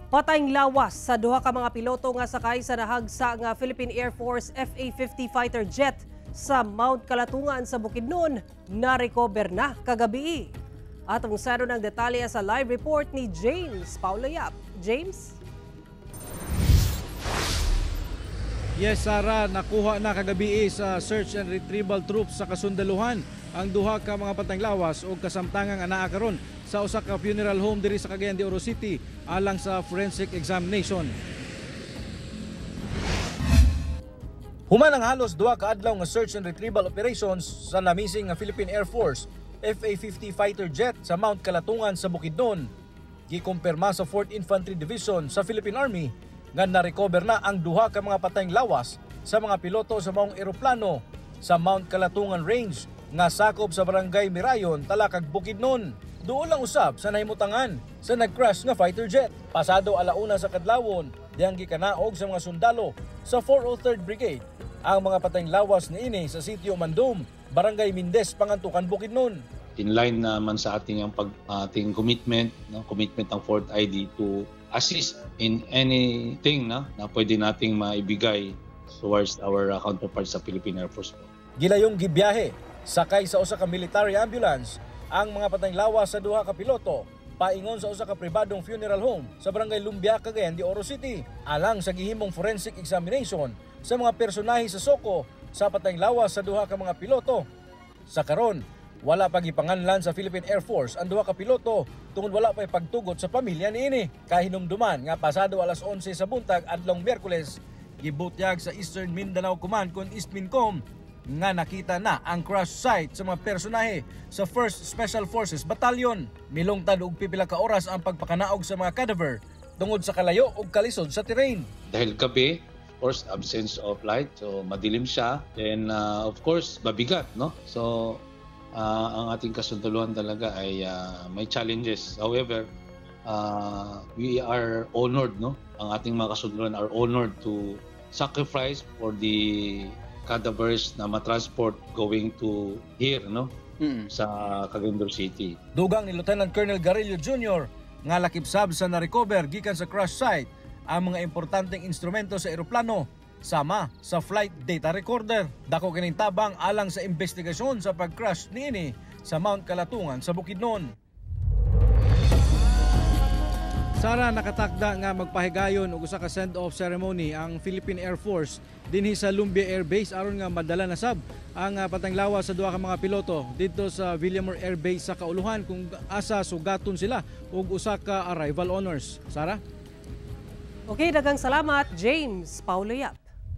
Patayng lawas sa duha ka mga piloto nga sakay sa nahagsa nga Philippine Air Force FA-50 fighter jet sa Mount Kalatungan sa Bukidnon na-recover na kagabi. Atong saro ng detalye sa live report ni James Paulayap. James? Yes, Sara, nakuha na kagabi sa search and retrieval troops sa kasundaluhan ang duha ka mga patayng lawas o kasamtangang anaa karon sa usa ka funeral home diri sa Cagayan de Oro City alang sa forensic examination. Human ang halos duha ka adlaw nga search and retrieval operations sa namising nga Philippine Air Force FA-50 fighter jet sa Mount Kalatungan sa Bukidnon. Gikumpirma sa 4th Infantry Division sa Philippine Army nga na-recover na ang duha ka mga patayng lawas sa mga piloto sa maong eroplano sa Mount Kalatungan Range nga sakop sa barangay Mirayon, Talakag, Bukidnon. Doon lang usab sa nahimutangan sa nag-crash nga fighter jet. Pasado alauna sa kadlawon, diyang gikanaog sa mga sundalo sa 403rd Brigade ang mga patayng lawas niini sa Sitio Mandum, Barangay Mindes, Pangantukan, Bukidnon. In line naman sa ating ating commitment, commitment ng 4th ID to assist in anything na pwede nating maibigay towards our counterparts sa Philippine Air Force. Gilayong gibiyahe sakay sa usa ka military ambulance ang mga patayng lawas sa duha ka piloto paingon sa usa ka pribadong funeral home sa Barangay Lumbia, Cagayan de Oro City alang sa gihimong forensic examination sa mga personahe sa soko sa patayng lawas sa duha ka mga piloto. Sa karon, wala pa gipanganlan sa Philippine Air Force ang duha ka piloto tungod wala pa pagtugot sa pamilya niini. Kahinumduman nga pasado alas 11 sa buntag adlong Miyerkules, gibutyag sa Eastern Mindanao Command kon EastMincom nga nakita na ang crash site sa mga personahe sa 1st Special Forces Battalion. Milungtad og pipila ka oras ang pagpakanaog sa mga cadaver tungod sa kalayo ug kalisod sa terrain. Dahil gabi, of course, absence of light, so madilim siya. Then, of course, mabigat, no? So, ang ating kasundaluhan talaga ay may challenges. However, we are honored, no? Ang ating mga kasundaluhan are honored to sacrifice for the cadavers na matransport going to here, no? Sa Cagayan de Oro City. Dugang ni Lieutenant Colonel Garillo Jr. nga lakip-sab sa na-recover gikan sa crash site ang mga importanteng instrumento sa eroplano sama sa flight data recorder. Dako kining tabang alang sa investigasyon sa pag-crash niini sa Mount Kalatungan sa Bukidnon. Sara, nakatakda nga magpahigayon og usa ka send-off ceremony ang Philippine Air Force dinhi sa Lumbia Air Base aron nga madala na sab ang patayng lawas sa duha ka mga piloto dito sa Villamor Air Base sa Kauluhan kung asa sugaton sila og usa ka arrival honors. Sara? Okay, daghang salamat James Paulayap.